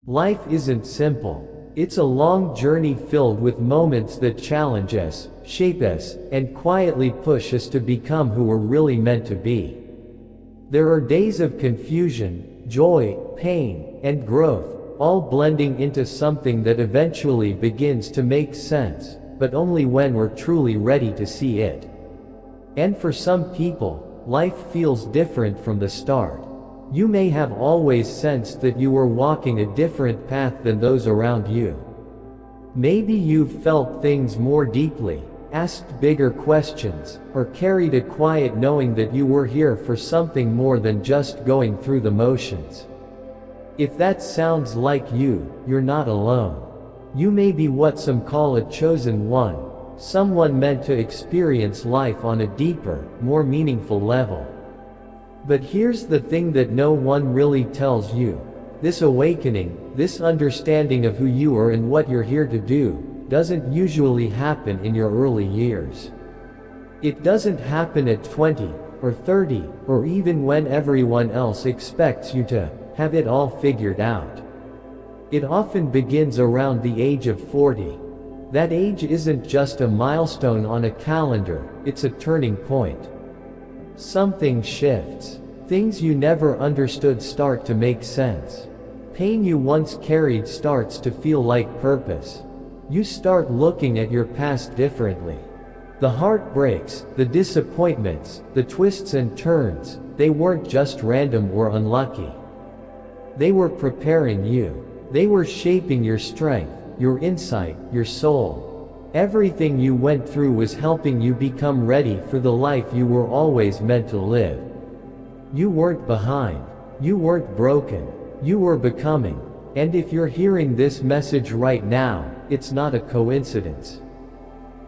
Life isn't simple. It's a long journey filled with moments that challenge us, shape us, and quietly push us to become who we're really meant to be. There are days of confusion, joy, pain, and growth, all blending into something that eventually begins to make sense, but only when we're truly ready to see it. And for some people, life feels different from the start. You may have always sensed that you were walking a different path than those around you. Maybe you've felt things more deeply, asked bigger questions, or carried a quiet knowing that you were here for something more than just going through the motions. If that sounds like you, you're not alone. You may be what some call a chosen one, someone meant to experience life on a deeper, more meaningful level. But here's the thing that no one really tells you. This awakening, this understanding of who you are and what you're here to do, doesn't usually happen in your early years. It doesn't happen at 20, or 30, or even when everyone else expects you to have it all figured out. It often begins around the age of 40. That age isn't just a milestone on a calendar, it's a turning point. Something shifts. Things you never understood start to make sense. Pain you once carried starts to feel like purpose. You start looking at your past differently. The heartbreaks, the disappointments, the twists and turns, they weren't just random or unlucky. They were preparing you. They were shaping your strength, your insight, your soul. Everything you went through was helping you become ready for the life you were always meant to live. You weren't behind. You weren't broken. You were becoming. And if you're hearing this message right now, it's not a coincidence.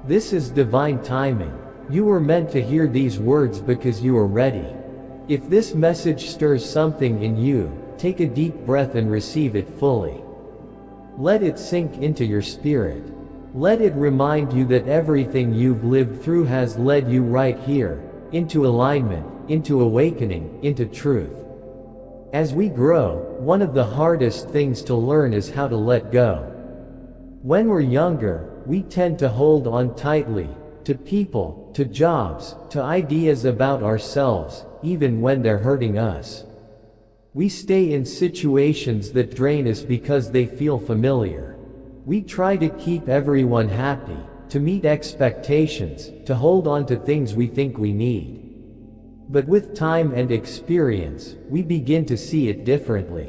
This is divine timing. You were meant to hear these words because you are ready. If this message stirs something in you, take a deep breath and receive it fully. Let it sink into your spirit. Let it remind you that everything you've lived through has led you right here, into alignment, into awakening, into truth. As we grow, one of the hardest things to learn is how to let go. When we're younger, we tend to hold on tightly, to people, to jobs, to ideas about ourselves, even when they're hurting us. We stay in situations that drain us because they feel familiar. We try to keep everyone happy, to meet expectations, to hold on to things we think we need. But with time and experience, we begin to see it differently.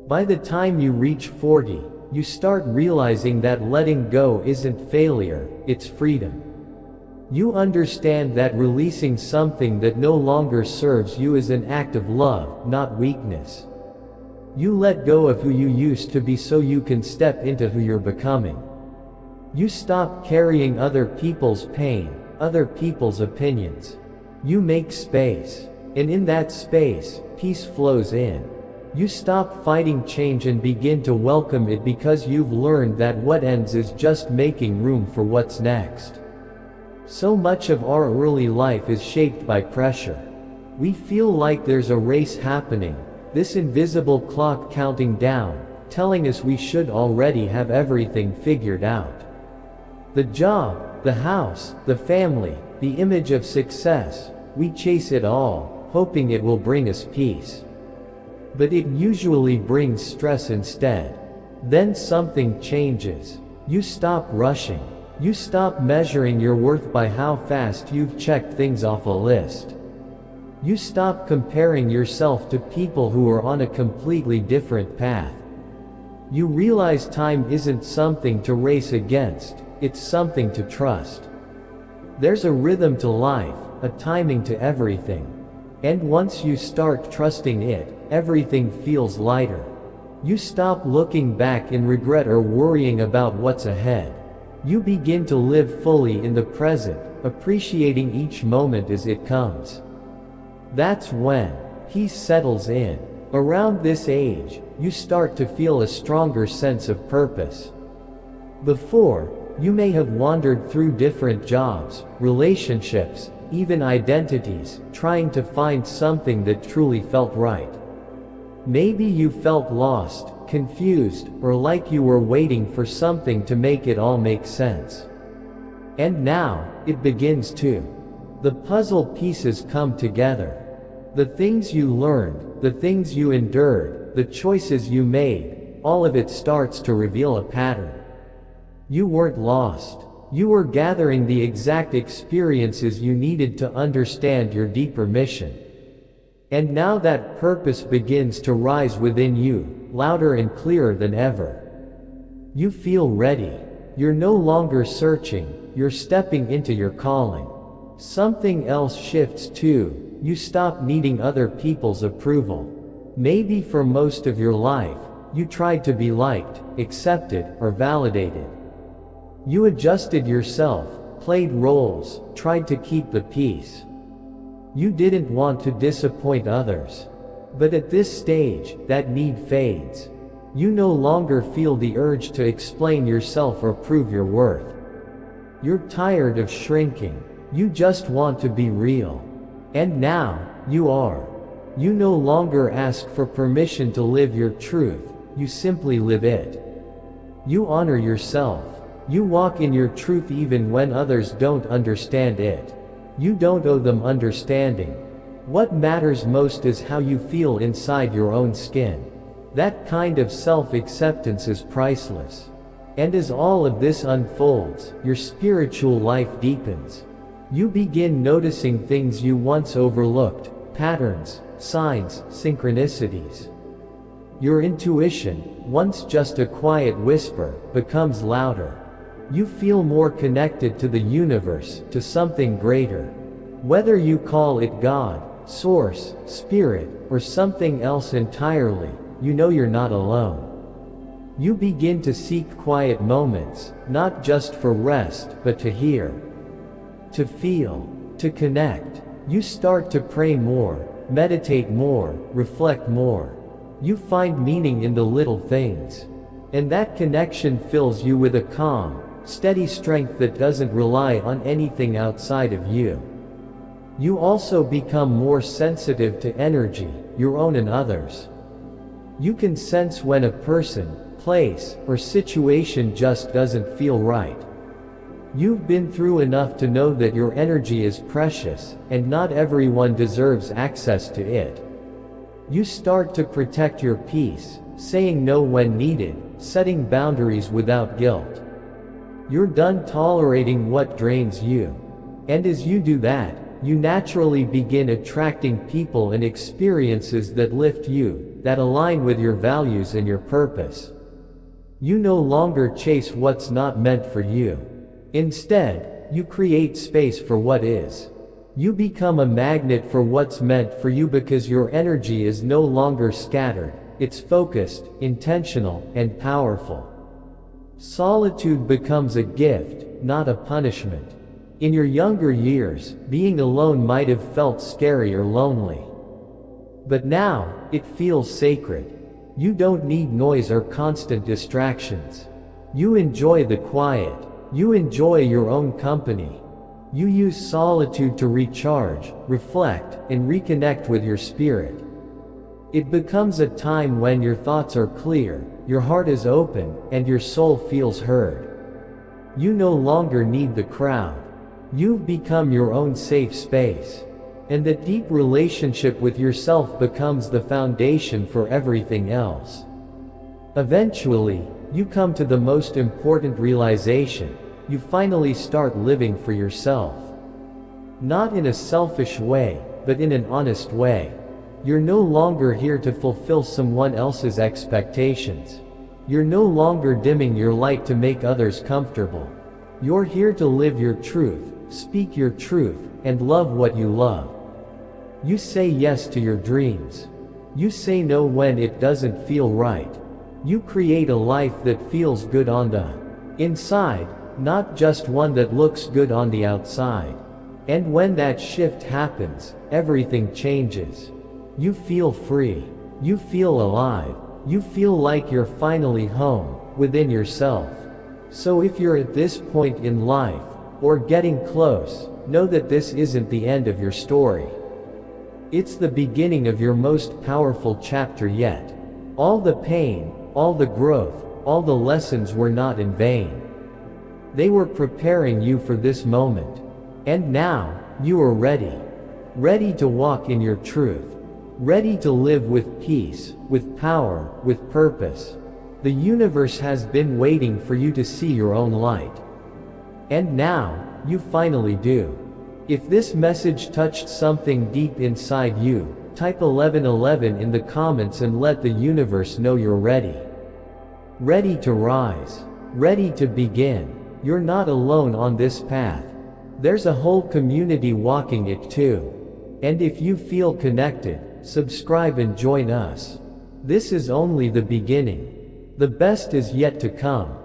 By the time you reach 40, you start realizing that letting go isn't failure, it's freedom. You understand that releasing something that no longer serves you is an act of love, not weakness. You let go of who you used to be so you can step into who you're becoming. You stop carrying other people's pain, other people's opinions. You make space. And in that space, peace flows in. You stop fighting change and begin to welcome it because you've learned that what ends is just making room for what's next. So much of our early life is shaped by pressure. We feel like there's a race happening, this invisible clock counting down, telling us we should already have everything figured out. The job, the house, the family, the image of success, we chase it all, hoping it will bring us peace. But it usually brings stress instead. Then something changes. You stop rushing. You stop measuring your worth by how fast you've checked things off a list. You stop comparing yourself to people who are on a completely different path. You realize time isn't something to race against, it's something to trust. There's a rhythm to life, a timing to everything. And once you start trusting it, everything feels lighter. You stop looking back in regret or worrying about what's ahead. You begin to live fully in the present, appreciating each moment as it comes. That's when peace settles in. Around this age, you start to feel a stronger sense of purpose. Before, you may have wandered through different jobs, relationships, even identities, trying to find something that truly felt right. Maybe you felt lost, confused, or like you were waiting for something to make it all make sense. And now, it begins to. The puzzle pieces come together. The things you learned, the things you endured, the choices you made, all of it starts to reveal a pattern. You weren't lost. You were gathering the exact experiences you needed to understand your deeper mission. And now that purpose begins to rise within you, louder and clearer than ever. You feel ready. You're no longer searching, you're stepping into your calling. Something else shifts too. You stop needing other people's approval. Maybe for most of your life, you tried to be liked, accepted, or validated. You adjusted yourself, played roles, tried to keep the peace. You didn't want to disappoint others. But at this stage, that need fades. You no longer feel the urge to explain yourself or prove your worth. You're tired of shrinking. You just want to be real. And now, you are. You no longer ask for permission to live your truth, you simply live it. You honor yourself. You walk in your truth even when others don't understand it. You don't owe them understanding. What matters most is how you feel inside your own skin. That kind of self-acceptance is priceless. And as all of this unfolds, your spiritual life deepens. You begin noticing things you once overlooked, patterns, signs, synchronicities. Your intuition, once just a quiet whisper, becomes louder. You feel more connected to the universe, to something greater. Whether you call it God, Source, Spirit, or something else entirely, you know you're not alone. You begin to seek quiet moments, not just for rest, but to hear, to feel, to connect. You start to pray more, meditate more, reflect more. You find meaning in the little things. And that connection fills you with a calm, steady strength that doesn't rely on anything outside of you. You also become more sensitive to energy, your own and others. You can sense when a person, place, or situation just doesn't feel right. You've been through enough to know that your energy is precious, and not everyone deserves access to it. You start to protect your peace, saying no when needed, setting boundaries without guilt. You're done tolerating what drains you. And as you do that, you naturally begin attracting people and experiences that lift you, that align with your values and your purpose. You no longer chase what's not meant for you. Instead, you create space for what is. You become a magnet for what's meant for you because your energy is no longer scattered, it's focused, intentional, and powerful. Solitude becomes a gift, not a punishment. In your younger years, being alone might have felt scary or lonely. But now, it feels sacred. You don't need noise or constant distractions. You enjoy the quiet. You enjoy your own company. You use solitude to recharge, reflect, and reconnect with your spirit. It becomes a time when your thoughts are clear, your heart is open, and your soul feels heard. You no longer need the crowd. You've become your own safe space. And that deep relationship with yourself becomes the foundation for everything else. Eventually, you come to the most important realization. You finally start living for yourself. Not in a selfish way, but in an honest way. You're no longer here to fulfill someone else's expectations. You're no longer dimming your light to make others comfortable. You're here to live your truth, speak your truth, and love what you love. You say yes to your dreams. You say no when it doesn't feel right. You create a life that feels good on the inside, not just one that looks good on the outside. And when that shift happens, everything changes. You feel free. You feel alive. You feel like you're finally home, within yourself. So if you're at this point in life, or getting close, know that this isn't the end of your story. It's the beginning of your most powerful chapter yet. All the pain, all the growth, all the lessons were not in vain. They were preparing you for this moment. And now, you are ready. Ready to walk in your truth. Ready to live with peace, with power, with purpose. The universe has been waiting for you to see your own light. And now, you finally do. If this message touched something deep inside you, type 1111 in the comments and let the universe know you're ready. Ready to rise. Ready to begin. You're not alone on this path. There's a whole community walking it too. And if you feel connected, subscribe and join us. This is only the beginning. The best is yet to come.